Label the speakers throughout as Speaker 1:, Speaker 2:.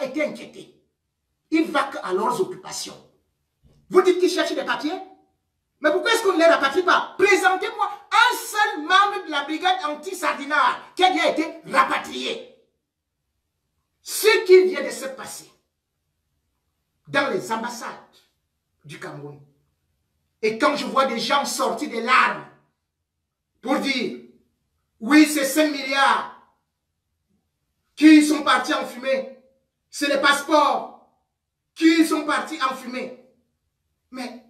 Speaker 1: pas été inquiété. Ils vaquent à leurs occupations. Vous dites qu'ils cherchent des papiers? Mais pourquoi est-ce qu'on ne les rapatrie pas? Présentez-moi un seul membre de la brigade anti-sardinage qui a déjà été rapatrié. Ce qui vient de se passer dans les ambassades du Cameroun. Et quand je vois des gens sortir des larmes pour dire, oui, c'est 5 milliards qui sont partis en fumée, c'est les passeports qui sont partis en fumée. Mais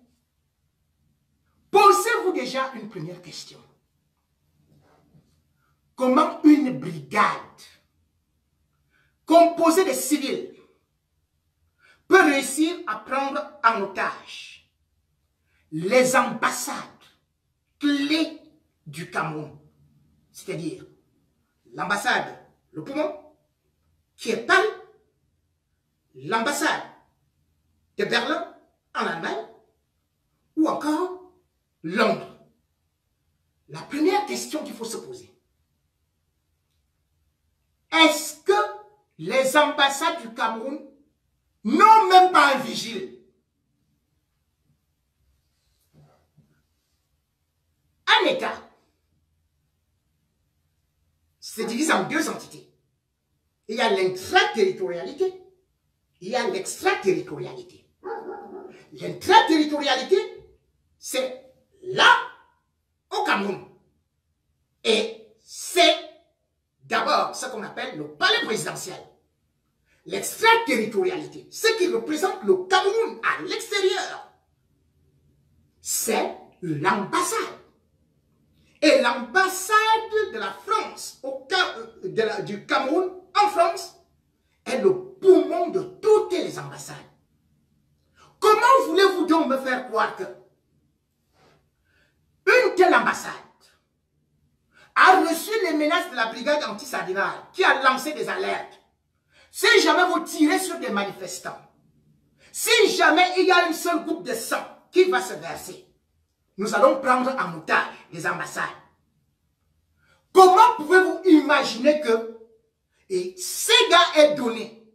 Speaker 1: posez-vous déjà une première question. Comment une brigade composée de civils peut réussir à prendre en otage les ambassades clés du Cameroun, c'est-à-dire l'ambassade Le Poumon, qui est Paris, l'ambassade de Berlin en Allemagne, ou encore Londres. La première question qu'il faut se poser, est-ce que les ambassades du Cameroun n'ont même pas un vigile? Un État se divise en deux entités. Il y a l'intraterritorialité, il y a l'extraterritorialité. L'intraterritorialité, c'est là, au Cameroun. Et c'est d'abord ce qu'on appelle le palais présidentiel. L'extraterritorialité, ce qui représente le Cameroun à l'extérieur, c'est l'ambassade. Et l'ambassade de la France, du Cameroun en France, est le poumon de toutes les ambassades. Comment voulez-vous donc me faire croire que une telle ambassade a reçu les menaces de la brigade anti-sardinage qui a lancé des alertes? Si jamais vous tirez sur des manifestants, si jamais il y a une seule goutte de sang qui va se verser, nous allons prendre en otage les ambassades. Comment pouvez-vous imaginer que ces gars aient donné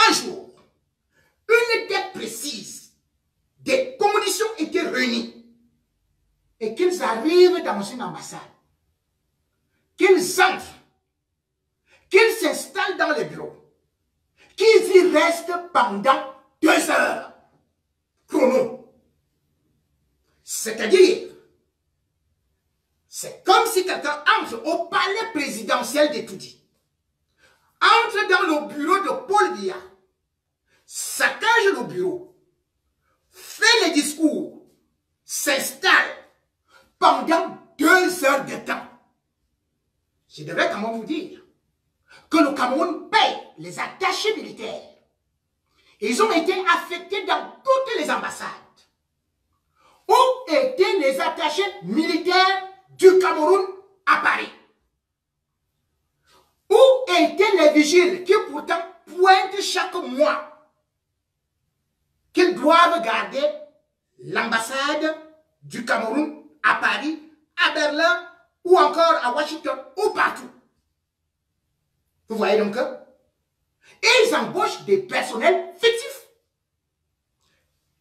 Speaker 1: un jour une date précise, des conditions étaient réunies et qu'ils arrivent dans une ambassade, qu'ils entrent, qu'ils s'installent dans les bureaux, qu'ils y restent pendant 2 heures chrono? C'est-à-dire, c'est comme si quelqu'un entre au palais présidentiel d'Etoudi, entre dans le bureau de Paul Biya, saccage le bureau, fait les discours, s'installe pendant 2 heures de temps. Je devrais quand même vous dire que le Cameroun paye les attachés militaires. Ils ont été affectés dans toutes les ambassades. Où étaient les attachés militaires du Cameroun à Paris? Où étaient les vigiles qui pourtant pointent chaque mois qu'ils doivent garder l'ambassade du Cameroun à Paris, à Berlin ou encore à Washington ou partout? Vous voyez donc que ils embauchent des personnels fictifs.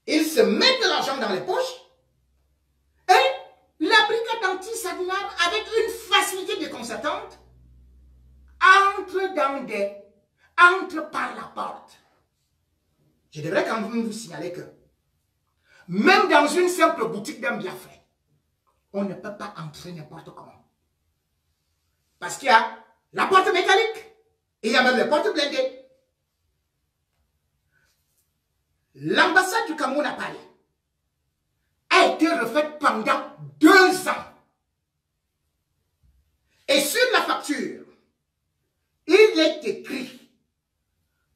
Speaker 1: Ils se mettent de l'argent dans les poches et la brigade anti-sardinage, avec une facilité déconcertante, entre par la porte. Je devrais quand même vous signaler que même dans une simple boutique d'un biafrais, on ne peut pas entrer n'importe comment. Parce qu'il y a la porte métallique et il y a même les portes blindées. L'ambassade du Cameroun à Paris a été refaite pendant 2 ans. Et sur la facture, il est écrit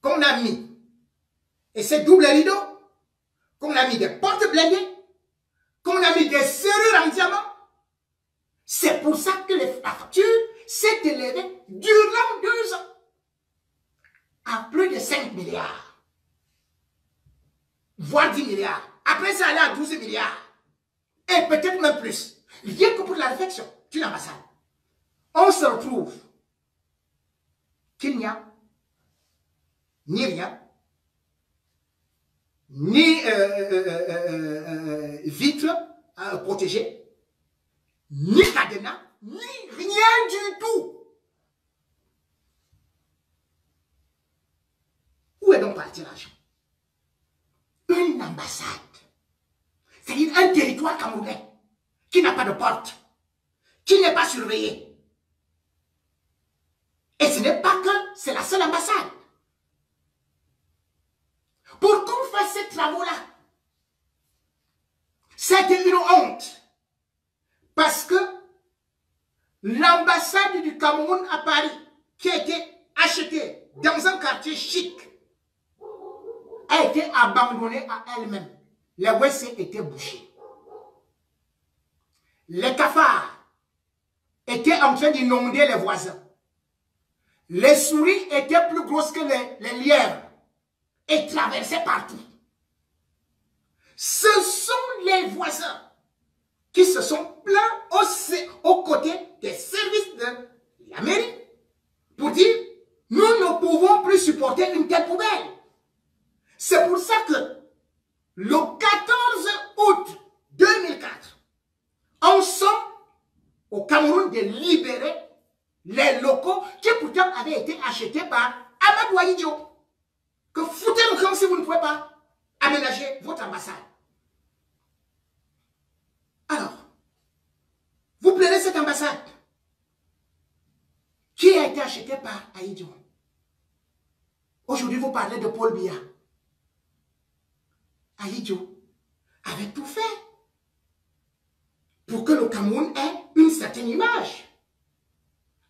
Speaker 1: qu'on a mis, et c'est double rideau, qu'on a mis des portes blindées, qu'on a mis des serrures en diamant. C'est pour ça que la facture s'est élevée durant 2 ans à plus de 5 milliards. Voire 10 milliards. Après ça, allait à 12 milliards. Et peut-être même plus. Rien que pour la réflexion d'une ambassade. On se retrouve qu'il n'y a ni rien, ni vitre protégée, ni cadenas, ni rien du tout. Où est donc parti l'argent? Une ambassade, c'est-à-dire un territoire camerounais qui n'a pas de porte, qui n'est pas surveillé. Et ce n'est pas que c'est la seule ambassade. Pour qu'on fasse ces travaux-là, c'était une honte. Parce que l'ambassade du Cameroun à Paris, qui a été achetée dans un quartier chic, a été abandonnée à elle-même. Les WC étaient bouchés. Les cafards étaient en train d'inonder les voisins. Les souris étaient plus grosses que les lièvres et traversaient partout. Ce sont les voisins qui se sont plaints aux côtés des services de la mairie pour dire « Nous ne pouvons plus supporter une telle poubelle ». C'est pour ça que le 14 août 2004, on somme au Cameroun de libérer les locaux qui pourtant avaient été achetés par Amadou Ahidjo. Que foutez le camp si vous ne pouvez pas aménager votre ambassade. Alors, vous plairez cette ambassade qui a été achetée par Ahidjo. Aujourd'hui, vous parlez de Paul Biya. Ahidjo avait tout fait pour que le Cameroun ait une certaine image.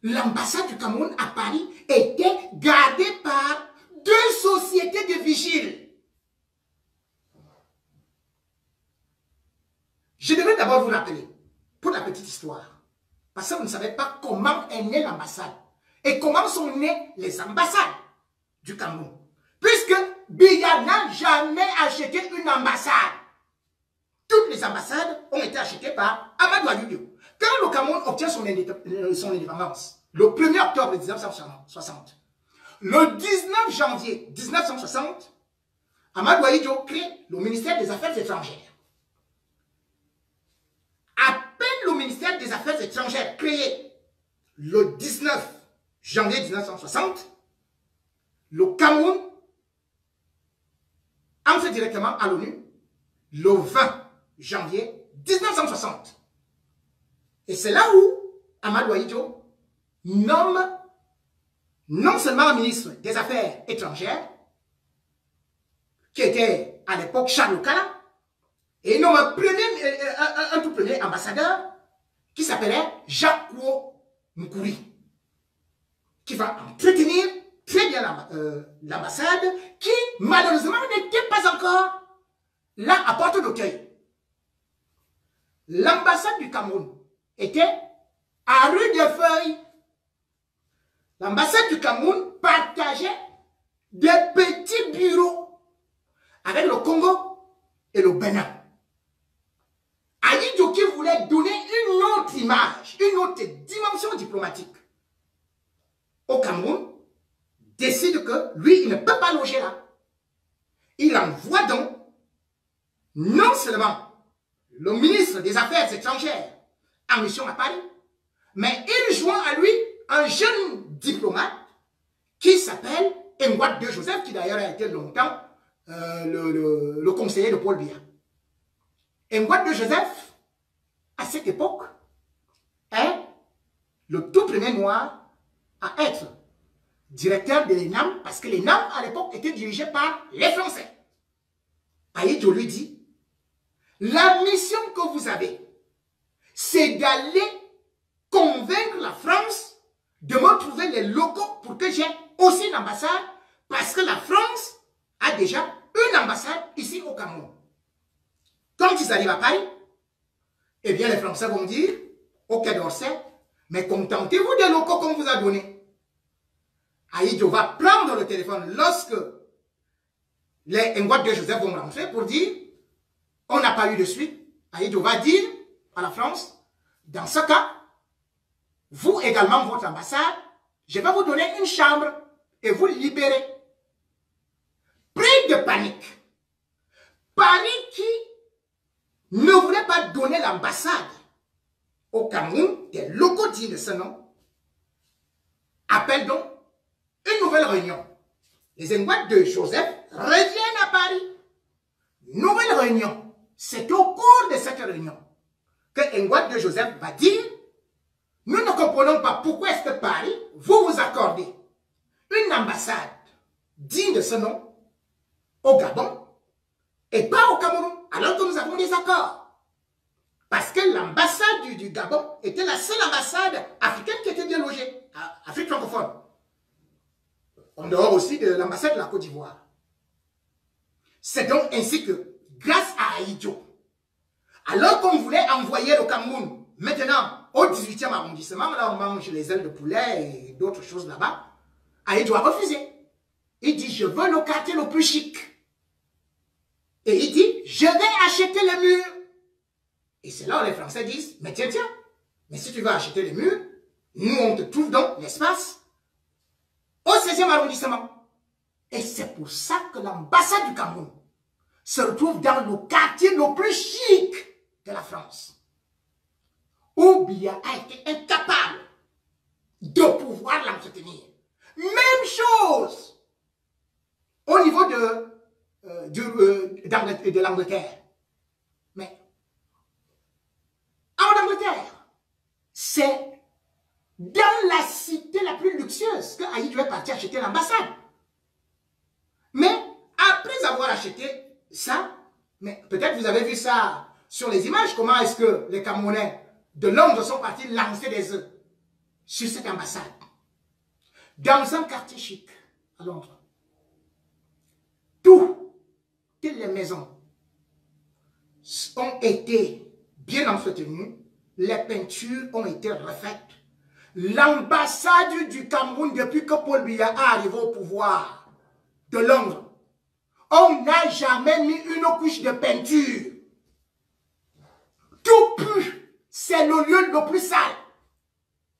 Speaker 1: L'ambassade du Cameroun à Paris était gardée par 2 sociétés de vigiles. Je devrais d'abord vous rappeler, pour la petite histoire, parce que vous ne savez pas comment est née l'ambassade et comment sont nées les ambassades du Cameroun. Puisque Biya n'a jamais acheté une ambassade. Toutes les ambassades ont été achetées par Amadou Ahidjo. Quand le Cameroun obtient son indépendance, le 1er octobre 1960, le 19 janvier 1960, Amadou Ahidjo crée le ministère des Affaires étrangères. À peine le ministère des Affaires étrangères créé le 19 janvier 1960, le Cameroun entre directement à l'ONU le 20 janvier 1960. Et c'est là où Amadou Ahidjo nomme non seulement un ministre des Affaires étrangères, qui était à l'époque Charles Kala, et il nomme un tout premier ambassadeur qui s'appelait Jacques Mkouri, qui va entretenir très bien l'ambassade, qui malheureusement n'était pas encore là à porte d'Auteuil. L'ambassade du Cameroun était à Rue des Feuilles. L'ambassade du Cameroun partageait des petits bureaux avec le Congo et le Bénin. Ahidjo qui voulait donner une autre image, une autre dimension diplomatique au Cameroun, décide que lui, il ne peut pas loger là. Il envoie donc non seulement le ministre des Affaires étrangères en mission à Paris, mais il joint à lui un jeune diplomate qui s'appelle Ngouat de Joseph, qui d'ailleurs a été longtemps le conseiller de Paul Biya. Ngouat de Joseph, à cette époque, est le tout premier noir à être directeur de l'ENAM, parce que l'ENAM à l'époque était dirigé par les Français. Ahidjo lui dit, la mission que vous avez, c'est d'aller convaincre la France de me trouver les locaux pour que j'ai aussi une ambassade, parce que la France a déjà une ambassade ici au Cameroun. Quand ils arrivent à Paris, eh bien les Français vont dire, au Quai d'Orsay, mais contentez-vous des locaux qu'on vous a donnés. Ahidjo va prendre le téléphone lorsque les Ngouat de Joseph vont rentrer pour dire, on n'a pas eu de suite. Ahidjo va dire à la France, dans ce cas, vous également, votre ambassade, je vais vous donner une chambre et vous libérer. de panique. Paris qui ne voulait pas donner l'ambassade au Cameroun, des locaux dignes de ce nom, appelle donc une nouvelle réunion. Les Ngouat de Joseph reviennent à Paris. Nouvelle réunion. C'est au cours de cette réunion que Ngouat de Joseph va dire: nous ne comprenons pas pourquoi est-ce que Paris vous accordez une ambassade digne de ce nom au Gabon et pas au Cameroun, alors que nous avons des accords. Parce que l'ambassade du Gabon était la seule ambassade africaine qui était bien logée, à Afrique francophone. En dehors aussi de l'ambassade de la Côte d'Ivoire. C'est donc ainsi que, grâce à Ahidjo, alors qu'on voulait envoyer le Cameroun, maintenant, au 18e arrondissement, là on mange les ailes de poulet et d'autres choses là-bas, Ahidjo a refusé. Il dit: je veux le quartier le plus chic. Et il dit: je vais acheter les murs. Et c'est là où les Français disent: mais tiens, mais si tu veux acheter les murs, nous on te trouve donc l'espace au 16e arrondissement. Et c'est pour ça que l'ambassade du Cameroun se retrouve dans le quartier le plus chic de la France, où Biya a été incapable de pouvoir l'entretenir. Même chose au niveau de l'Angleterre. Mais en Angleterre, c'est dans la cité la plus luxueuse que Ahidjo est parti acheter l'ambassade. Mais après avoir acheté ça, mais peut-être vous avez vu ça sur les images, comment est-ce que les Camerounais de Londres sont partis lancer des œufs sur cette ambassade. Dans un quartier chic à Londres, toutes les maisons ont été bien entretenues, les peintures ont été refaites. L'ambassade du Cameroun, depuis que Paul Biya est arrivé au pouvoir de Londres, on n'a jamais mis une couche de peinture. Tout pue, c'est le lieu le plus sale.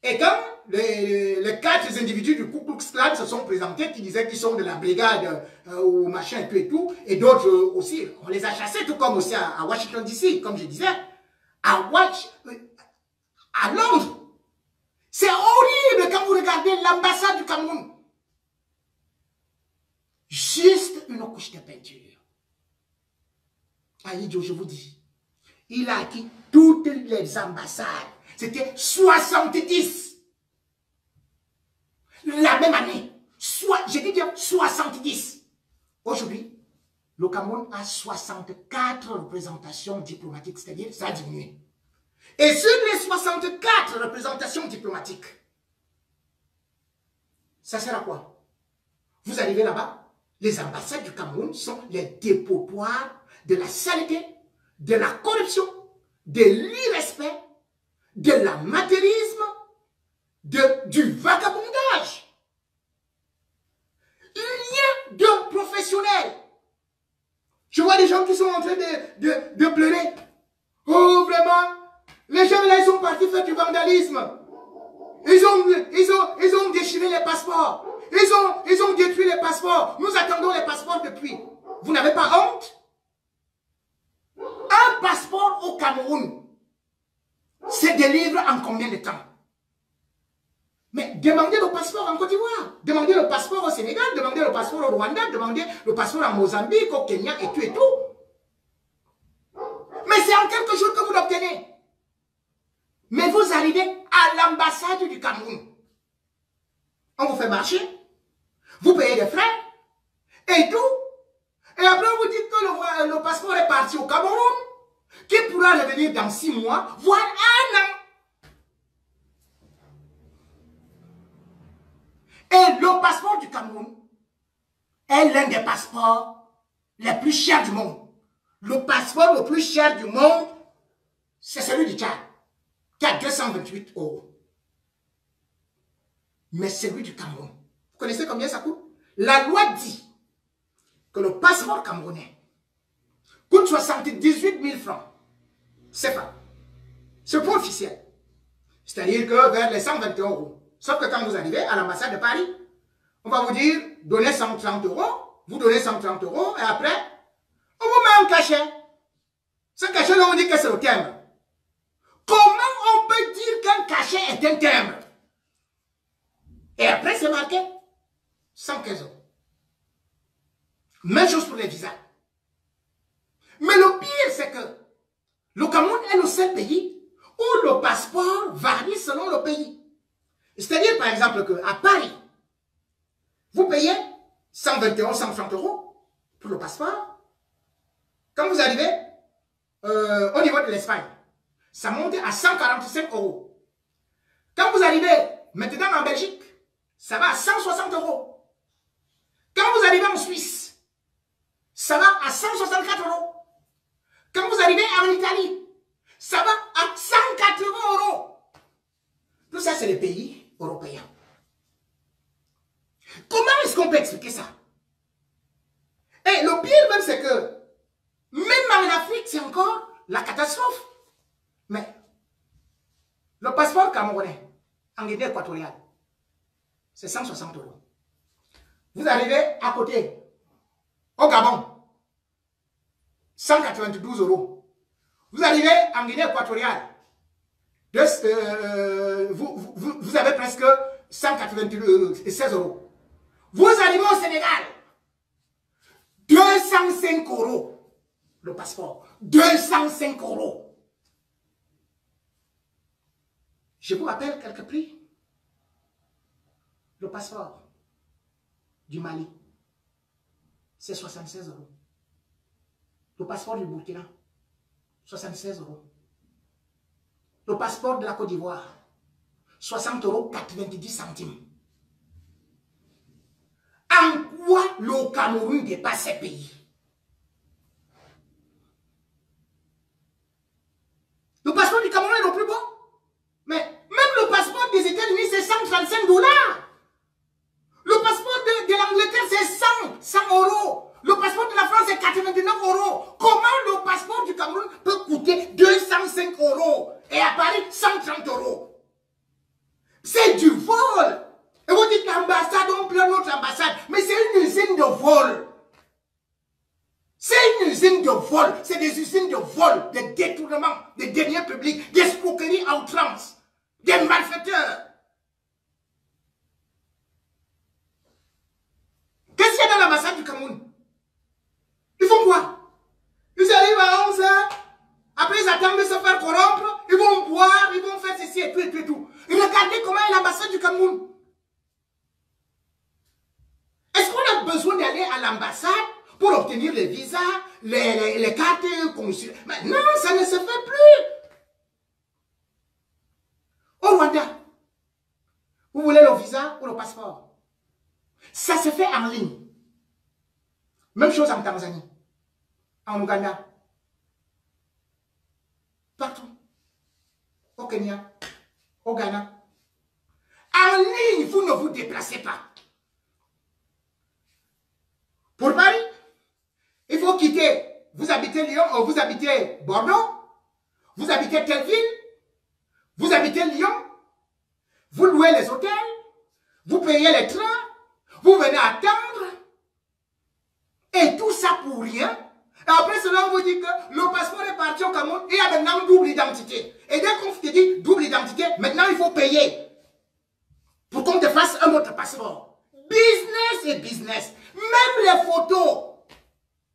Speaker 1: Et quand les 4 individus du Ku Klux Klan se sont présentés, qui disaient qu'ils sont de la brigade ou machin et tout, et d'autres aussi, on les a chassés, tout comme aussi à Washington DC, comme je disais, à Londres. C'est horrible quand vous regardez l'ambassade du Cameroun. Juste une couche de peinture. Ahidjo, je vous dis, il a acquis toutes les ambassades. C'était 70. La même année. J'ai dit bien 70. Aujourd'hui, le Cameroun a 64 représentations diplomatiques, c'est-à-dire ça a diminué. Et sur les 64 représentations diplomatiques, ça sert à quoi? Vous arrivez là-bas, les ambassades du Cameroun sont les dépotoirs de la saleté, de la corruption, de l'irrespect, de l'amateurisme, du vagabondage. Rien de professionnel. Je vois des gens qui sont en train de pleurer. Oh, vraiment, les gens là, ils sont partis faire du vandalisme. Ils ont déchiré les passeports. Ils ont détruit les passeports. Nous attendons les passeports depuis. Vous n'avez pas honte? Un passeport au Cameroun se délivre en combien de temps? Mais demandez le passeport en Côte d'Ivoire, demandez le passeport au Sénégal, demandez le passeport au Rwanda, demandez le passeport en Mozambique, au Kenya et tout et tout. Mais c'est en quelques jours que vous l'obtenez. Mais vous arrivez à l'ambassade du Cameroun. On vous fait marcher, vous payez des frais et tout. Et après on vous dit que le passeport est parti au Cameroun, qui pourra revenir dans 6 mois, voire 1 an. Et le passeport du Cameroun est l'un des passeports les plus chers du monde. Le passeport le plus cher du monde, c'est celui du Tchad, qui a 228 €. Mais celui du Cameroun, vous connaissez combien ça coûte? La loi dit que le passeport camerounais coûte 78 000 francs. C'est pas. C'est pas officiel. C'est-à-dire que vers les 121 €. Sauf que quand vous arrivez à l'ambassade de Paris, on va vous dire, donnez 130 €, vous donnez 130 € et après, on vous met un cachet. Ce cachet-là, on dit que c'est le timbre. Comment on peut dire qu'un cachet est un timbre? Et après, c'est marqué 115 €. Même chose pour les visas. Mais le pire, c'est que le Cameroun est le seul pays où le passeport varie selon le pays. C'est-à-dire, par exemple, qu'à Paris, vous payez 121, 130 € pour le passeport. Quand vous arrivez au niveau de l'Espagne, ça monte à 145 €. Quand vous arrivez maintenant en Belgique, ça va à 160 €. Quand vous arrivez en Suisse, ça va à 164 €. Quand vous arrivez en Italie, ça va à 180 €. Tout ça, c'est les pays européens. Comment est-ce qu'on peut expliquer ça? Et le pire même, c'est que même en Afrique, c'est encore la catastrophe. Mais le passeport camerounais en Guinée équatoriale, c'est 160 €. Vous arrivez à côté, au Gabon, 192 €. Vous arrivez en Guinée équatoriale, vous avez presque 196 €. Vous arrivez au Sénégal, 205 € le passeport. 205 €. Je vous rappelle quelques prix. Le passeport du Mali, c'est 76 €. Le passeport du Burkina, 76 €. Le passeport de la Côte d'Ivoire, 60 € 90 centimes. En quoi le Cameroun dépasse ces pays? Le passeport du Cameroun est le plus beau. Mais même le passeport des États-Unis, c'est 135 $. Le passeport de l'Angleterre, c'est 100 €. Le passeport de la France, c'est 89 €. Comment le passeport du Cameroun peut coûter 205 € et à Paris, 130 €? C'est du vol. Et vous dites l'ambassade, on prend notre ambassade. Mais c'est une usine de vol. C'est une usine de vol. C'est des usines de vol, de détournement, de deniers publics, d'escroqueries à outrance, des malfaiteurs. Qu'est-ce qu'il y a dans l'ambassade du Cameroun? Ils font quoi? Ils arrivent à 11 h, après ils attendent de se faire corrompre, ils vont boire, ils vont faire ceci et tout et tout et tout. Et regardez comment est l'ambassade du Cameroun. Est-ce qu'on a besoin d'aller à l'ambassade pour obtenir les visas, les cartes consulaires? Mais non, ça ne se fait plus. Au Rwanda, vous voulez le visa ou le passeport? Ça se fait en ligne. Même chose en Tanzanie, en Ouganda, partout, au Kenya, au Ghana. En ligne, vous ne vous déplacez pas. Pour Paris, il faut quitter. Vous habitez Lyon, vous habitez Bordeaux, vous habitez telle ville, vous habitez Lyon, vous louez les hôtels, vous payez les trains, vous venez attendre, et tout ça pour rien. Et après cela, on vous dit que le passeport est parti au Cameroun, et il y a maintenant double identité. Et dès qu'on te dit double identité, maintenant il faut payer pour qu'on te fasse un autre passeport. Business et business. Même les photos.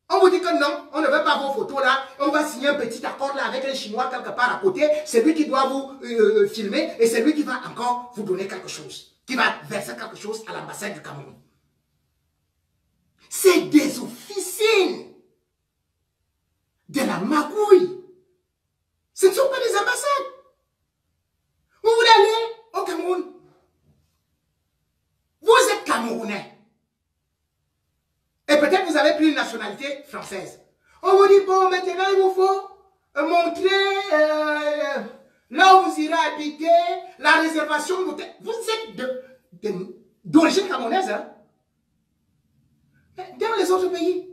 Speaker 1: On vous dit que non, on ne veut pas vos photos là. On va signer un petit accord là avec les Chinois quelque part à côté. C'est lui qui doit vous filmer et c'est lui qui va encore vous donner quelque chose. Qui va verser quelque chose à l'ambassade du Cameroun. C'est des officines. De la magouille. Ce ne sont pas des ambassades. Vous voulez aller au Cameroun. Vous êtes Camerounais. Et peut-être vous avez pris une nationalité française. On vous dit, bon, maintenant il vous faut montrer là où vous irez habiter, la réservation d'hôtel. Vous êtes d'origine camerounaise. Hein? Mais dans les autres pays,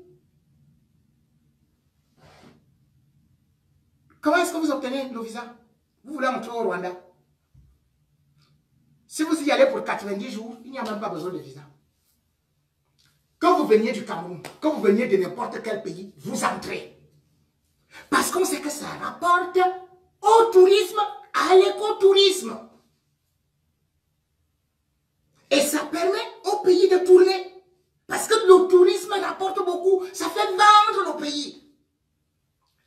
Speaker 1: comment est-ce que vous obtenez le visa? Vous voulez entrer au Rwanda. Si vous y allez pour 90 jours, il n'y a même pas besoin de visa. Quand vous veniez du Cameroun, que vous veniez de n'importe quel pays, vous entrez. Parce qu'on sait que ça rapporte au tourisme, à l'écotourisme. Et ça permet au pays de tourner. Parce que le tourisme rapporte beaucoup. Ça fait vendre le pays.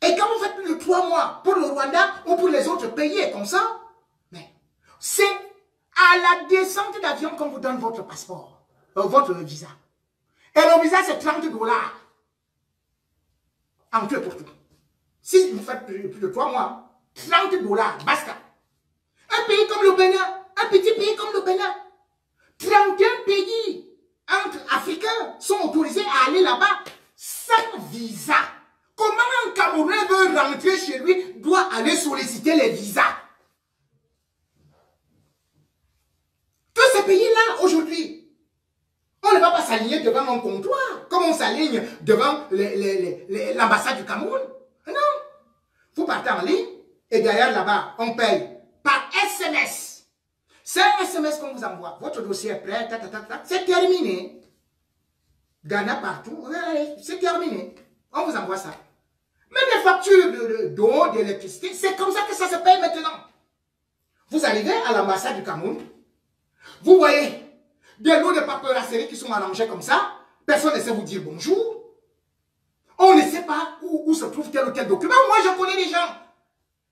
Speaker 1: Et quand vous faites plus de 3 mois pour le Rwanda ou pour les autres pays comme ça, c'est à la descente d'avion qu'on vous donne votre passeport, votre visa. Et le visa, c'est 30 $. En tout et pour tout. Si vous faites plus de 3 mois, 30 $, basta. Un pays comme le Bénin, un petit pays comme le Bénin, 31 pays entre Africains sont autorisés à aller là-bas sans visa. Comment un Camerounais veut rentrer chez lui, doit aller solliciter les visas? Tous ces pays-là, aujourd'hui, on ne va pas s'aligner devant un comptoir, comme on s'aligne devant l'ambassade du Cameroun. Non. Vous partez en ligne, et derrière là-bas, on paye par SMS. C'est un SMS qu'on vous envoie. Votre dossier est prêt, c'est terminé. Ghana partout, c'est terminé. On vous envoie ça. Même les factures d'eau, d'électricité, c'est comme ça que ça se paye maintenant. Vous arrivez à l'ambassade du Cameroun, vous voyez des lots de paperasserie qui sont arrangés comme ça, personne ne sait vous dire bonjour. On ne sait pas où se trouve tel ou tel document. Moi, je connais des gens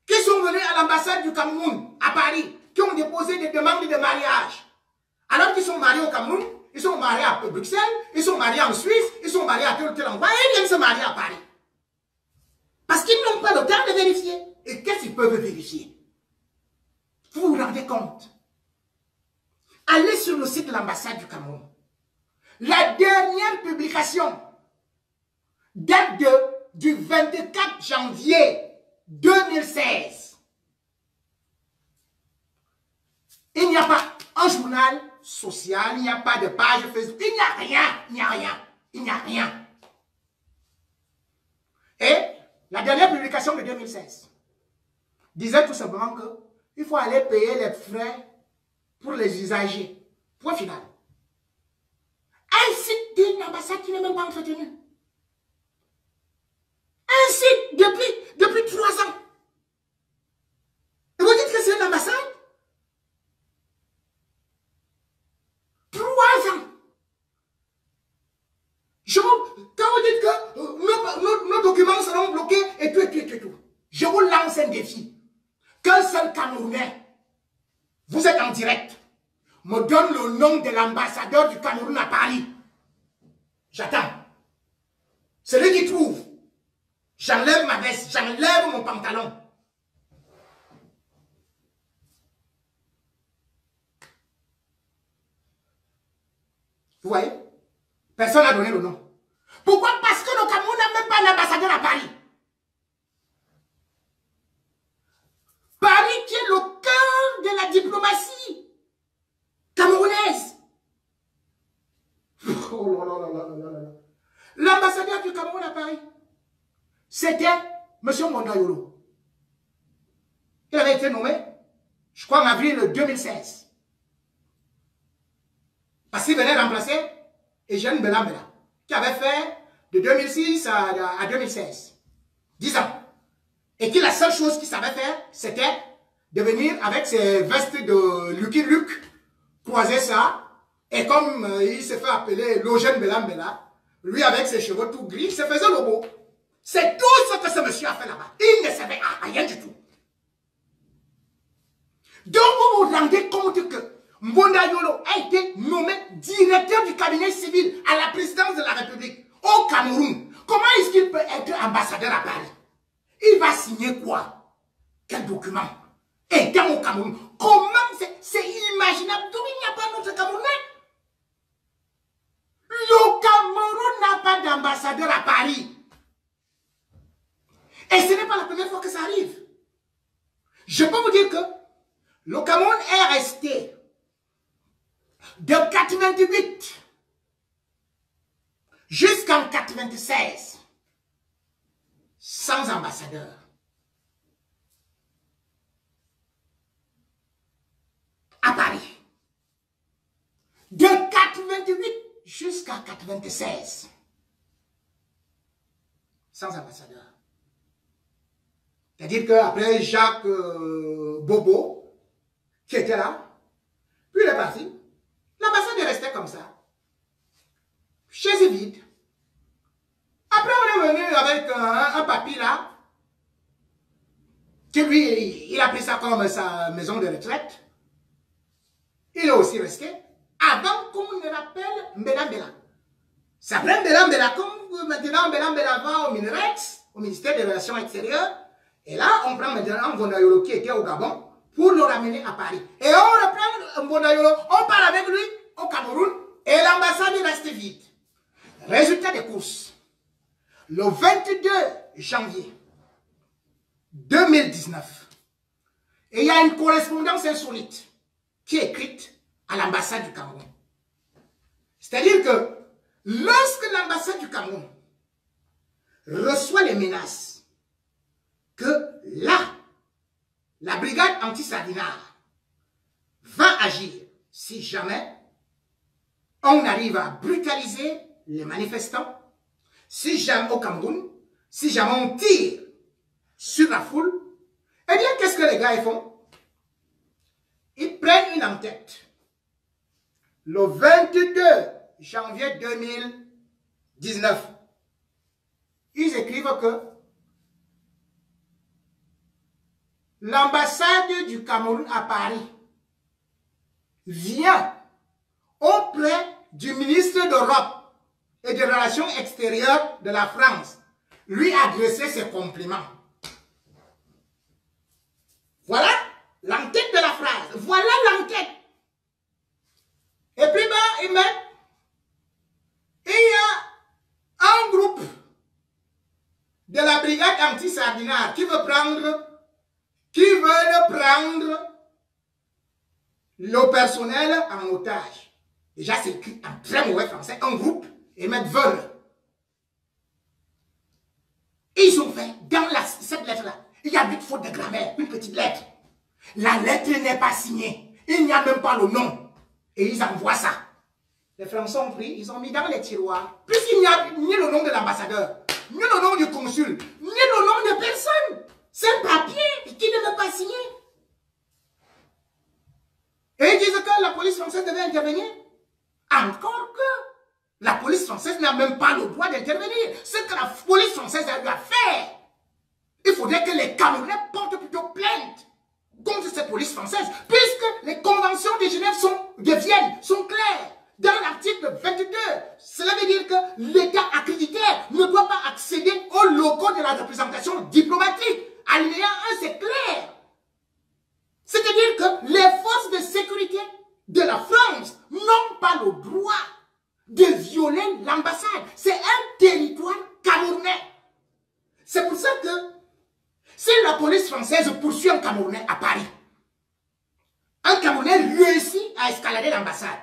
Speaker 1: qui sont venus à l'ambassade du Cameroun, à Paris, qui ont déposé des demandes de mariage. Alors qu'ils sont mariés au Cameroun, ils sont mariés à Bruxelles, ils sont mariés en Suisse, ils sont mariés à tel ou tel endroit, et ils viennent se marier à Paris. Parce qu'ils n'ont pas le temps de vérifier. Et qu'est-ce qu'ils peuvent vérifier? Vous vous rendez compte? Allez sur le site de l'ambassade du Cameroun. La dernière publication date du 24 janvier 2016. Il n'y a pas un journal social, il n'y a pas de page Facebook, il n'y a rien, il n'y a rien, il n'y a rien. Et la dernière publication de 2016 disait tout simplement qu'il faut aller payer les frais pour les usagers. Point final. Un site d'une ambassade qui n'est même pas entretenu. Un site depuis 3 ans. Et vous dites que c'est une ambassade? 3 ans. Quand vous dites que nos documents seront bloqués et tout, je vous lance un défi. Qu'un seul Camerounais, vous êtes en direct, me donne le nom de l'ambassadeur du Cameroun à Paris. J'attends. Celui qui trouve, j'enlève ma veste, j'enlève mon pantalon. Vous voyez? Personne n'a donné le nom. Pourquoi? Parce que le Cameroun n'a même pas d'ambassadeur à Paris. Paris qui est le cœur de la diplomatie camerounaise. Oh là là là là là là. L'ambassadeur du Cameroun à Paris, c'était M. Mondayolo. Il avait été nommé, je crois, en avril 2016. Parce qu'il venait remplacer Eugène Belambela, qui avait fait de 2006 à 2016. 10 ans. Et que la seule chose qu'il savait faire, c'était de venir avec ses vestes de Lucky Luke, croiser ça, et comme il se fait appeler Eugène Belambela, lui avec ses cheveux tout gris, il se faisait le beau. C'est tout ce que ce monsieur a fait là-bas. Il ne savait rien du tout. Donc vous vous rendez compte que Mondayolo a été nommé directeur du cabinet civil à la présidence de la République au Cameroun. Comment est-ce qu'il peut être ambassadeur à Paris? Il va signer quoi? Quel document? Étant au Cameroun. Comment c'est inimaginable? D'où il n'y a pas notre Camerounais? Le Cameroun n'a pas d'ambassadeur à Paris. Et ce n'est pas la première fois que ça arrive. Je peux vous dire que le Cameroun est resté de 88 jusqu'en 96 sans ambassadeur. À Paris. De 88 jusqu'à jusqu'à 96. Sans ambassadeur. C'est-à-dire qu'après Jacques Bobo, qui était là, puis il est parti, l'ambassade est restée comme ça. Chez vide. Après, on est venu avec un papy là, qui lui, il a pris ça comme sa maison de retraite. Il est aussi resté avant qu'on ne l'appelle Mbela Mbela. Ça prend Mbela Mbela comme maintenant Mbela Mbela va au Minerex, au ministère des Relations Extérieures. Et là, on prend maintenant Mbondayolo qui était au Gabon pour le ramener à Paris. Et on reprend Mbondayolo, on part avec lui au Cameroun et l'ambassade reste vide. Résultat des courses. Le 22 janvier 2019, et il y a une correspondance insolite qui est écrite à l'ambassade du Cameroun. C'est-à-dire que lorsque l'ambassade du Cameroun reçoit les menaces que là, la brigade anti-sardinard va agir si jamais on arrive à brutaliser les manifestants, si jamais au Cameroun, si jamais on tire sur la foule, eh bien, qu'est-ce que les gars ils font? Ils prennent une enquête. Le 22 janvier 2019, ils écrivent que l'ambassade du Cameroun à Paris vient auprès du ministre d'Europe et des Relations extérieures de la France lui adresser ses compliments. Voilà l'enquête de la phrase. Voilà l'enquête. Et puis ben, ils mettent, il y a un groupe de la brigade anti-sardinard qui veut prendre, le personnel en otage. Déjà, c'est écrit en très mauvais français, un groupe, et mettent veulent. Ils ont fait, dans cette lettre-là, il y a une faute de grammaire, une petite lettre. La lettre n'est pas signée. Il n'y a même pas le nom. Et ils envoient ça. Les Français ont pris, ils ont mis dans les tiroirs. Puisqu'il n'y a ni le nom de l'ambassadeur, ni le nom du consul, ni le nom de personne. C'est un papier qui ne veut pas signer. Et ils disent que la police française devait intervenir. Encore que la police française n'a même pas le droit d'intervenir. Ce que la police française a eu à faire. Il faudrait que les Camerounais portent plutôt plainte contre cette police française, puisque les conventions de Genève de Vienne sont claires. Dans l'article 22, cela veut dire que l'État accréditaire ne doit pas accéder aux locaux de la représentation diplomatique. Alinéa 1, c'est clair. C'est-à-dire que les forces de sécurité de la France n'ont pas le droit de violer l'ambassade. C'est un territoire camerounais. C'est pour ça que si la police française poursuit un Camerounais à Paris, un Camerounais réussit à escalader l'ambassade,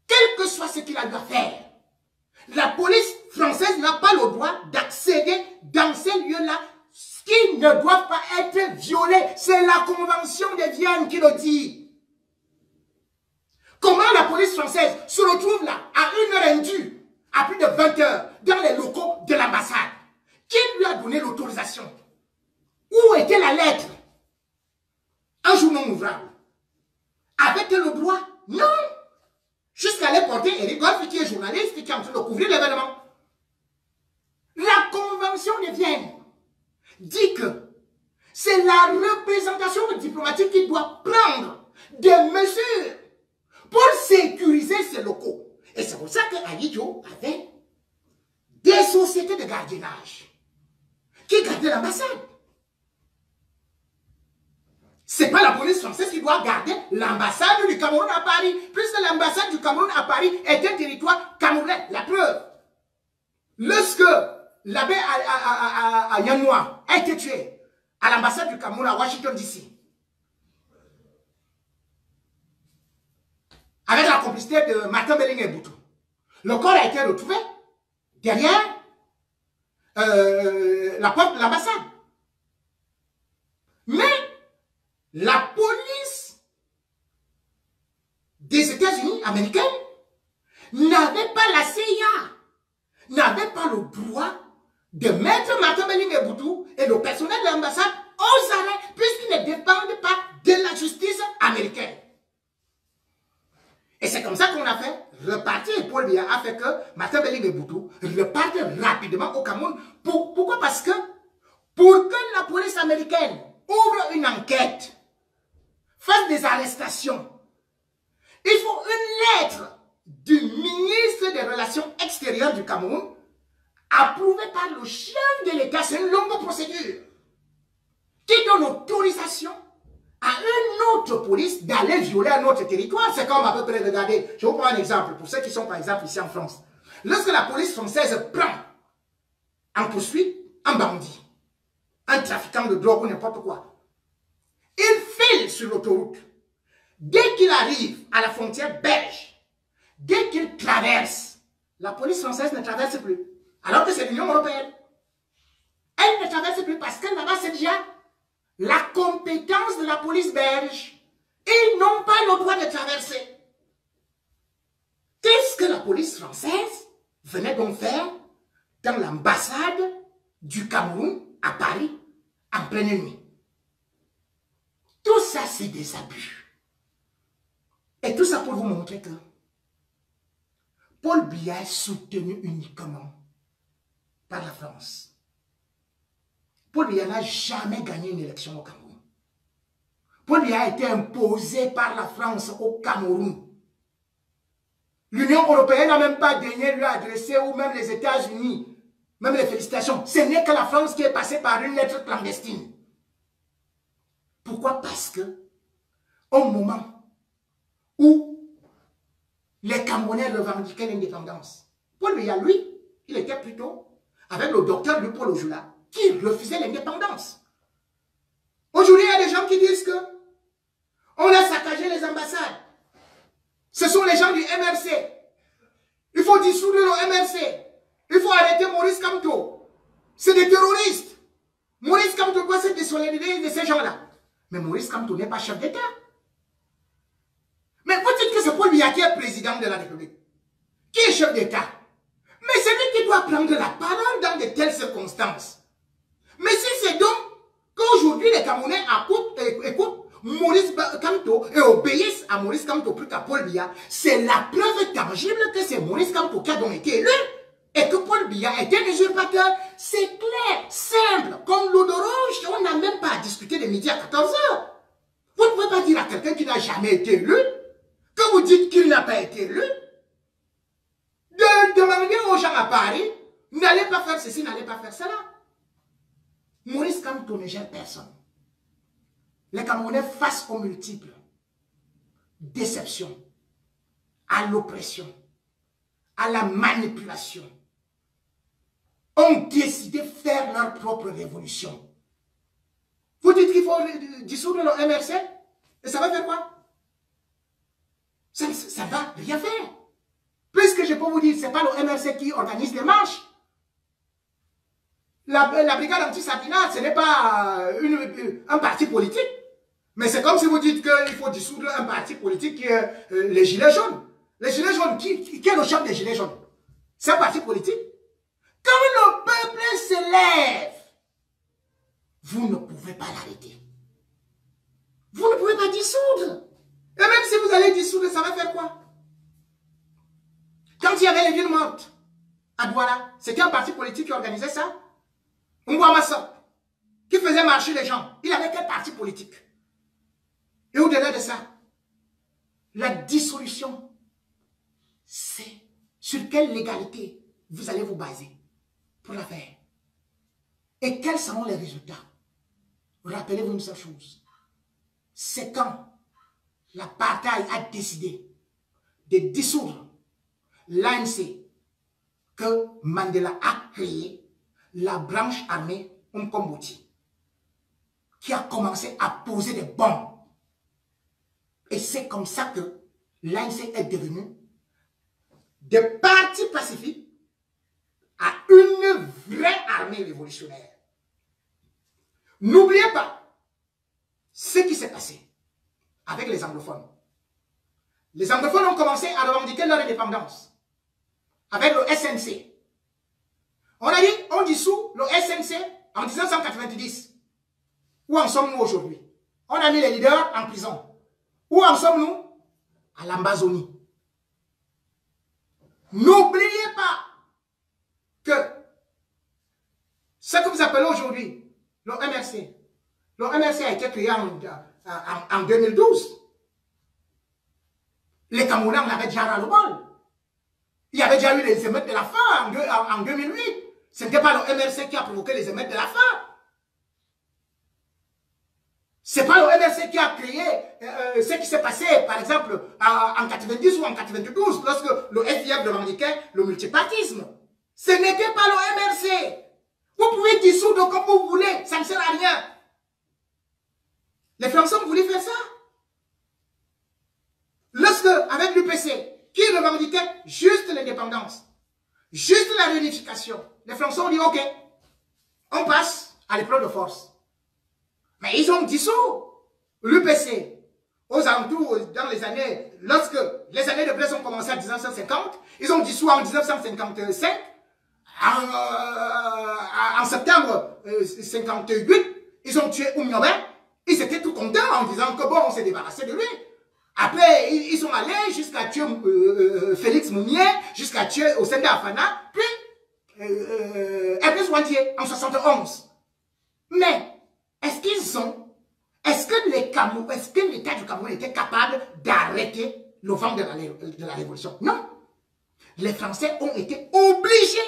Speaker 1: quel que soit ce qu'il a dû faire, la police française n'a pas le droit d'accéder dans ces lieux-là qui ne doivent pas être violés. C'est la Convention de Vienne qui le dit. Comment la police française se retrouve là, à une heure indue, à plus de 20 heures, dans les locaux de l'ambassade? Qui lui a donné l'autorisation? Où était la lettre? Un jour non ouvrable. Avait-elle le droit? Non. Jusqu'à aller porter Eric Goff, qui est journaliste, qui est en train de couvrir l'événement. La Convention de Vienne dit que c'est la représentation diplomatique qui doit prendre des mesures pour sécuriser ces locaux. Et c'est pour ça que Abidjo avait des sociétés de gardiennage qui gardaient l'ambassade. Ce n'est pas la police française qui doit garder l'ambassade du Cameroun à Paris, puisque l'ambassade du Cameroun à Paris est un territoire camerounais. La preuve, lorsque l'abbé Yannoua a été tué à l'ambassade du Cameroun à Washington DC, avec la complicité de Martin Belling et Boutou, le corps a été retrouvé derrière la porte de l'ambassade. Mais la police des États-Unis américains n'avait pas la CIA, n'avait pas le droit de mettre Martin Belling Boutou et le personnel de l'ambassade aux arrêts, puisqu'ils ne dépendent pas de la justice américaine. Et c'est comme ça qu'on a fait repartir, et Paul Biya a fait que Martin Belling Boutou reparte rapidement au Cameroun. Pourquoi? Parce que pour que la police américaine ouvre une enquête, fasse des arrestations, il faut une lettre du ministre des Relations extérieures du Cameroun approuvée par le chef de l'État. C'est une longue procédure qui donne autorisation à une autre police d'aller violer un autre territoire. C'est comme à peu près, regardez, je vous prends un exemple, pour ceux qui sont par exemple ici en France. Lorsque la police française prend en poursuite un bandit, un trafiquant de drogue ou n'importe quoi, il file sur l'autoroute. Dès qu'il arrive à la frontière belge, dès qu'il traverse, la police française ne traverse plus. Alors que c'est l'Union européenne. Elle ne traverse plus parce que là-bas, c'est déjà la compétence de la police belge. Ils n'ont pas le droit de traverser. Qu'est-ce que la police française venait donc faire dans l'ambassade du Cameroun à Paris en pleine nuit? Tout ça, c'est des abus. Et tout ça pour vous montrer que Paul Biya est soutenu uniquement par la France. Paul Biya n'a jamais gagné une élection au Cameroun. Paul Biya a été imposé par la France au Cameroun. L'Union européenne n'a même pas daigné lui adresser, ou même les États-Unis, même les félicitations. Ce n'est que la France qui est passée par une lettre clandestine. Pourquoi? Parce que au moment où les Camerounais revendiquaient l'indépendance, Paul Biya, lui, il était plutôt avec le docteur Paul Ojula qui refusait l'indépendance. Aujourd'hui, il y a des gens qui disent que on a saccagé les ambassades. Ce sont les gens du MRC. Il faut dissoudre le MRC. Il faut arrêter Maurice Kamto. C'est des terroristes. Maurice Kamto doit se désolidariser de ces gens-là. Mais Maurice Kamto n'est pas chef d'État. Mais vous dites que c'est Paul Biya qui est président de la République, qui est chef d'État. Mais c'est lui qui doit prendre la parole dans de telles circonstances. Mais si c'est donc qu'aujourd'hui les Camerounais écoutent Maurice Kamto et obéissent à Maurice Kamto plus qu'à Paul Biya, c'est la preuve tangible que c'est Maurice Kamto qui a donc été élu et que Paul Biya est un usurpateur. C'est clair, simple, comme l'eau d'orange, on n'a même pas à discuter de midi à 14 h. Vous ne pouvez pas dire à quelqu'un qui n'a jamais été élu que vous dites qu'il n'a pas été élu. De demander aux gens à Paris, n'allez pas faire ceci, n'allez pas faire cela. Maurice Kamto ne gère personne. Les Camerounais, face aux multiples déceptions, à l'oppression, à la manipulation, ont décidé de faire leur propre révolution. Vous dites qu'il faut dissoudre le MRC? Et ça va faire quoi? Ça ne va rien faire. Puisque je peux vous dire, ce n'est pas le MRC qui organise les marches. La brigade anti-Sardinat, ce n'est pas un parti politique. Mais c'est comme si vous dites qu'il faut dissoudre un parti politique qui est les Gilets jaunes. Les Gilets jaunes, qui est le chef des Gilets jaunes? C'est un parti politique. Quand le peuple se lève, vous ne pouvez pas l'arrêter. Vous ne pouvez pas dissoudre. Et même si vous allez dissoudre, ça va faire quoi? Quand il y avait les villes mortes à Douala, c'était un parti politique qui organisait ça. Ngouamassa, qui faisait marcher les gens. Il avait quel parti politique? Et au-delà de ça, la dissolution, c'est sur quelle légalité vous allez vous baser pour la faire? Et quels seront les résultats? Rappelez-vous une seule chose. C'est quand l'apartheid a décidé de dissoudre l'ANC que Mandela a créé la branche armée Umkomboti, qui a commencé à poser des bombes. Et c'est comme ça que l'ANC est devenu de parti pacifique à une vraie armée révolutionnaire. N'oubliez pas ce qui s'est passé avec les anglophones. Les anglophones ont commencé à revendiquer leur indépendance. avec le SNC. On a dit, on dissout le SNC en 1990. Où en sommes-nous aujourd'hui? On a mis les leaders en prison. Où en sommes-nous? À l'Amazonie. N'oubliez pas que ce que vous appelez aujourd'hui le MRC, le MRC a été créé en 2012. Les Camerounais en avaient déjà ras-le-bol. Il y avait déjà eu les émeutes de la faim en 2008. Ce n'était pas le MRC qui a provoqué les émeutes de la faim. Ce n'est pas le MRC qui a créé ce qui s'est passé, par exemple, en 90 ou en 92, lorsque le FIF revendiquait le multipartisme. Ce n'était pas le MRC. Vous pouvez dissoudre comme vous voulez, ça ne sert à rien. Les Français ont voulu faire ça. Lorsque, avec l'UPC, qui revendiquait juste l'indépendance, juste la réunification, les Français ont dit, ok, on passe à l'épreuve de force. Mais ils ont dissous l'UPC aux alentours, dans les années, lorsque les années de Blaise ont commencé en 1950, ils ont dissous en 1955, en septembre 58, ils ont tué Oumyobé, ils étaient tout contents en disant que bon, on s'est débarrassé de lui. Après, ils sont allés jusqu'à tuer Félix Moumier, jusqu'à tuer Osenda Afana, puis Herpès Wantier en 71. Mais, est-ce que l'État du Cameroun était capable d'arrêter le vent de la révolution? Non. Les Français ont été obligés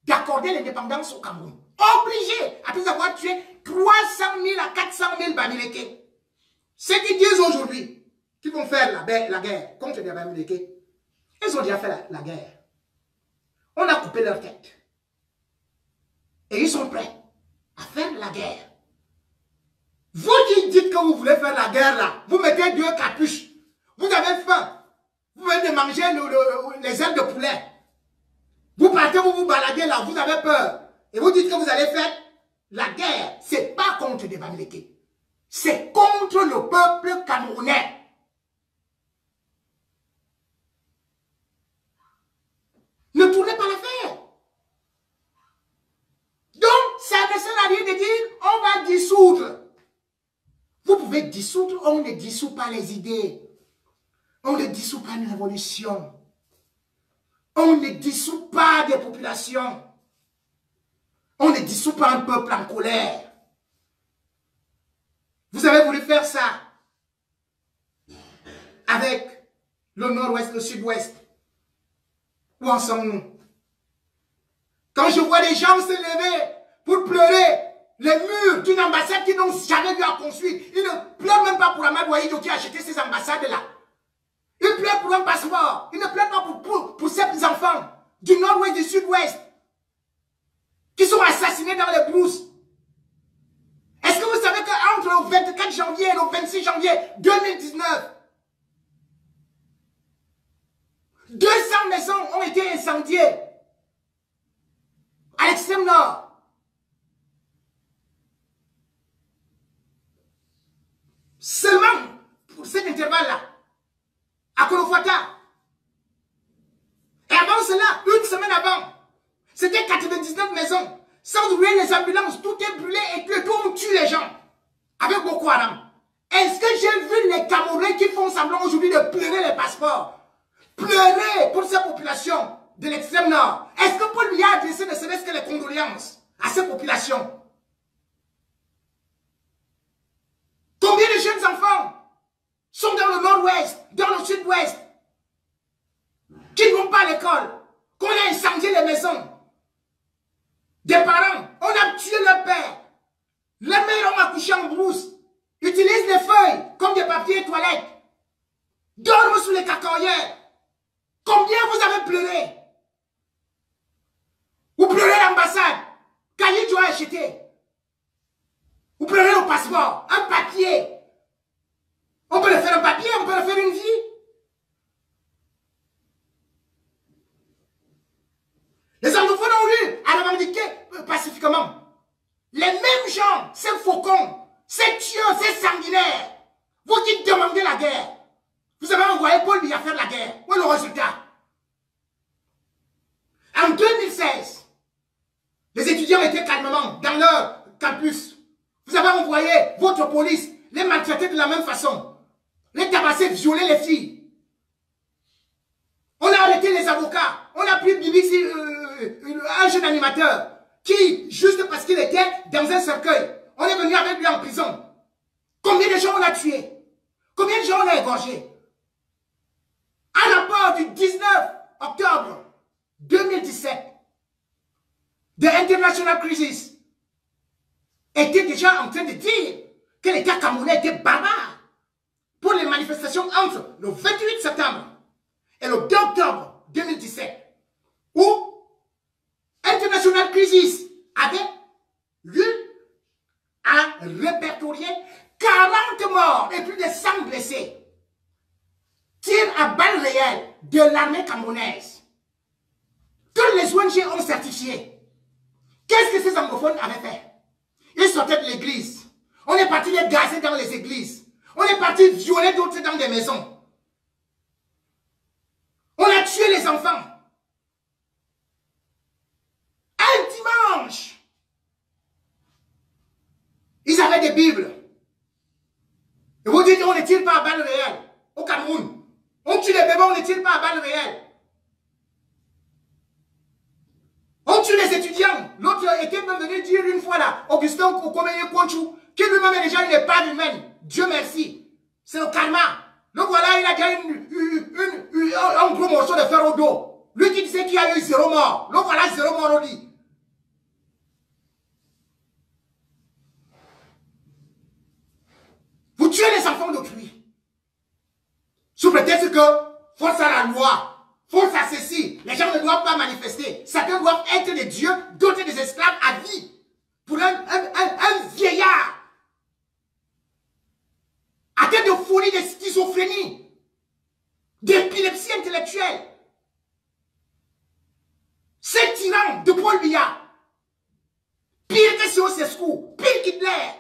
Speaker 1: d'accorder l'indépendance au Cameroun. Obligés, après avoir tué 300 000 à 400 000 Bamileke. Ceux qui disent aujourd'hui qu'ils vont faire la guerre contre les Bamileke, ils ont déjà fait la guerre. On a coupé leur tête. Et ils sont prêts à faire la guerre. Vous qui dites que vous voulez faire la guerre là, vous mettez 2 capuches. Vous avez faim. Vous venez de manger les ailes de poulet. Vous partez, vous vous baladez là, vous avez peur. Et vous dites que vous allez faire la guerre. Ce n'est pas contre des Bamileke. C'est contre le peuple camerounais. Ne tournez pas l'affaire. Donc, ça ne sert à rien de dire, on va dissoudre. Vous pouvez dissoudre, on ne dissout pas les idées. On ne dissout pas une révolution. On ne dissout pas des populations. On ne dissout pas un peuple en colère. Vous avez voulu faire ça avec le nord-ouest, le sud-ouest. Où en sommes-nous? Quand je vois les gens se lever pour pleurer les murs d'une ambassade qu'ils n'ont jamais eu à construire, ils ne pleurent même pas pour Amadou Ahidjo qui a acheté ces ambassades-là. Ils pleurent pour un passeport. Ils ne pleurent pas pour ces enfants du nord-ouest, du sud-ouest, qui sont assassinés dans les brousses. Est-ce que vous savez qu'entre le 24 janvier et le 26 janvier 2019, 200 maisons ont été incendiées à l'extrême nord. Seulement pour cet intervalle-là, à Kolofata. Et avant cela, une semaine avant, c'était 99 maisons. Sans oublier les ambulances, tout est brûlé et tout on tue les gens. Avec Boko Haram. Est-ce que j'ai vu les Camerounais qui font semblant aujourd'hui de pleurer les passeports? Pleurer pour ces populations de l'extrême nord. Est-ce que Paul lui a adressé ne serait-ce que les condoléances à ces populations? Combien de jeunes enfants sont dans le nord-ouest, dans le sud-ouest, qui ne vont pas à l'école, qu'on a incendié les maisons des parents, on a tué leur père, les mères ont accouché en brousse, utilisent les feuilles comme des papiers toilettes, dorment sous les cacaoyères. Combien vous avez pleuré? Vous pleurez l'ambassade qu'Ahidjo a acheté. Vous pleurez le passeport, un papier. On peut le faire un papier, on peut le faire une vie. Les anglophones ont eu à revendiquer pacifiquement. Les mêmes gens, ces faucons, ces tueurs, ces sanguinaires, vous qui demandez la guerre, vous avez envoyé Paul Biya faire la guerre. Où est le résultat? police, les maltraiter de la même façon. Les tabasser, violer les filles. On a arrêté les avocats. On a pris BBC, un jeune animateur, qui, juste parce qu'il était dans un cercueil, on est venu avec lui en prison. Combien de gens on a tués? Combien de gens on a égorgés? Un rapport du 19 octobre 2017 de International Crisis était déjà en train de dire que l'État camerounais était barbare pour les manifestations entre le 28 septembre et le 2 octobre 2017, où International Crisis avait eu à répertorier 40 morts et plus de 100 blessés. Tir à balles réelles de l'armée camerounaise. Toutes les ONG ont certifié. Qu'est-ce que ces anglophones avaient fait? Ils sortaient de l'église. On est parti les gazer dans les églises. On est parti violer d'autres dans des maisons. On a tué les enfants. Un dimanche, ils avaient des Bibles. Et vous dites, on ne tire pas à balles réelles au Cameroun. On tue les bébés, on ne tire pas à balles réelles. On tue les étudiants. L'autre était même venu dire une fois là, Augustin Kokomeye Konchou, qui lui-même est déjà une part humaine. Dieu merci. C'est le karma. Le voilà, il a déjà un gros morceau de fer au dos. Lui qui disait qu'il y a eu 0 mort. Le voilà, 0 mort au lit. Vous tuez les enfants d'autrui. Sous prétexte que, force à la loi, force à ceci, les gens ne doivent pas manifester. Certains doivent être des dieux, d'autres des esclaves à vie. Pour un vieillard atteint de folie, de schizophrénie, d'épilepsie intellectuelle. C'est tyran de Paul Biya, pire que Ceausescu, pire qu'Hitler.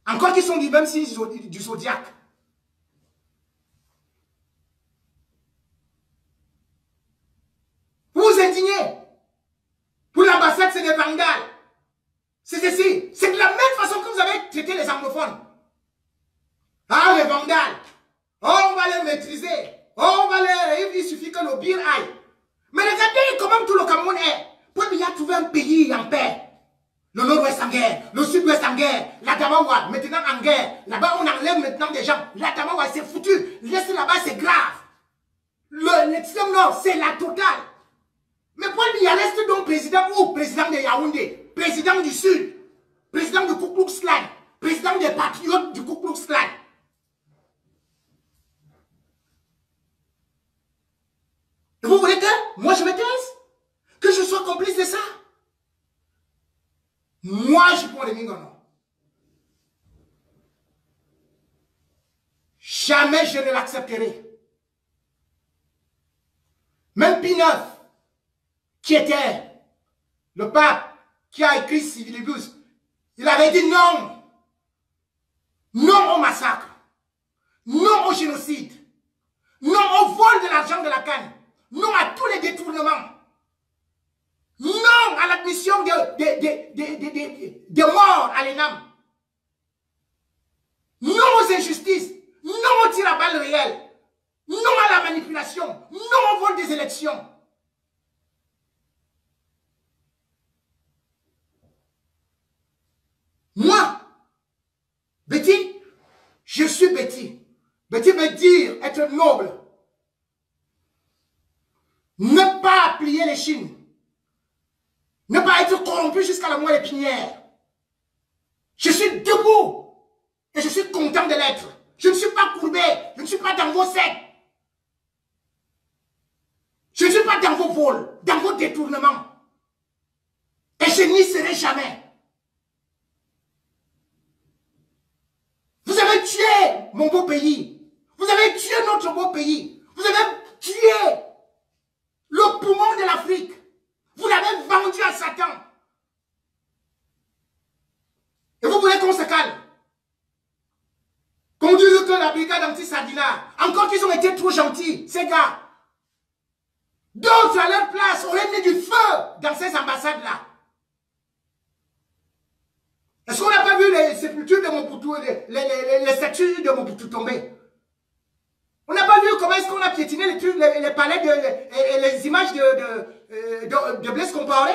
Speaker 1: Encore qu'ils sont du même signe du zodiaque. Vous vous indignez. Pour l'ambassade, c'est des vandales. C'est ceci. C'est de la même façon que vous avez traité les anglophones. Ah, les vandales. Oh, on va les maîtriser. Oh, on va les... Il suffit que le bir aille. Mais regardez comment tout le Cameroun est. Paul Biya a trouvé un pays en paix. Le nord-ouest en guerre, le sud-ouest en guerre, la Tamawa maintenant en guerre. Là-bas, on enlève maintenant des gens. La Tamawa, c'est foutu. Laissez là-bas, c'est grave. L'extrême nord, c'est la totale. Mais Paul Biya reste donc président où? Président de Yaoundé, président du Sud, président du Ku Klux Klan, président des patriotes du Ku Klux Klan. Et vous voulez que moi je me taise? Que je sois complice de ça? Moi je prends le Mingono. Jamais je ne l'accepterai. Même Pie IX, qui était le pape qui a écrit Civilibus, il avait dit non. Non au massacre. Non au génocide. Non au vol de l'argent de la canne. Non à tous les détournements. Non à l'admission de morts à l'ENAM. Non aux injustices. Non au tir à balles réelles. Non à la manipulation. Non au vol des élections. Moi, Betty, je suis Betty. Betty veut dire être noble. Ne pas plier les chines. Ne pas être corrompu jusqu'à la moelle épinière. Je suis debout. Et je suis content de l'être. Je ne suis pas courbé. Je ne suis pas dans vos sectes. Je ne suis pas dans vos vols, dans vos détournements. Et je n'y serai jamais. Vous avez tué mon beau pays. Vous avez tué notre beau pays. Vous avez tué le poumon de l'Afrique. Vous l'avez vendu à Satan. Et vous voulez qu'on se calme? Qu'on dise que la brigade anti-Sardina, encore qu'ils ont été trop gentils, ces gars. D'autres à leur place auraient mis du feu dans ces ambassades-là. Est-ce qu'on n'a pas vu les sépultures de Mobutu, les statues de Mobutu tomber? On n'a pas vu comment est-ce qu'on a piétiné les palais et les images de Blaise Compaoré?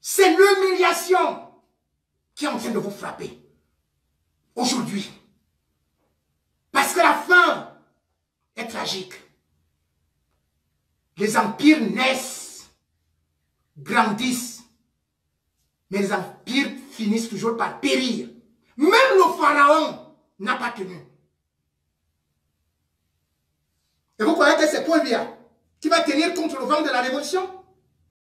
Speaker 1: C'est l'humiliation qui est en train de vous frapper aujourd'hui. Parce que la fin est tragique. Les empires naissent, grandissent, mais les empires finissent toujours par périr. Même le pharaon n'a pas tenu. Et vous croyez que c'est Paul Biya qui va tenir contre le vent de la révolution?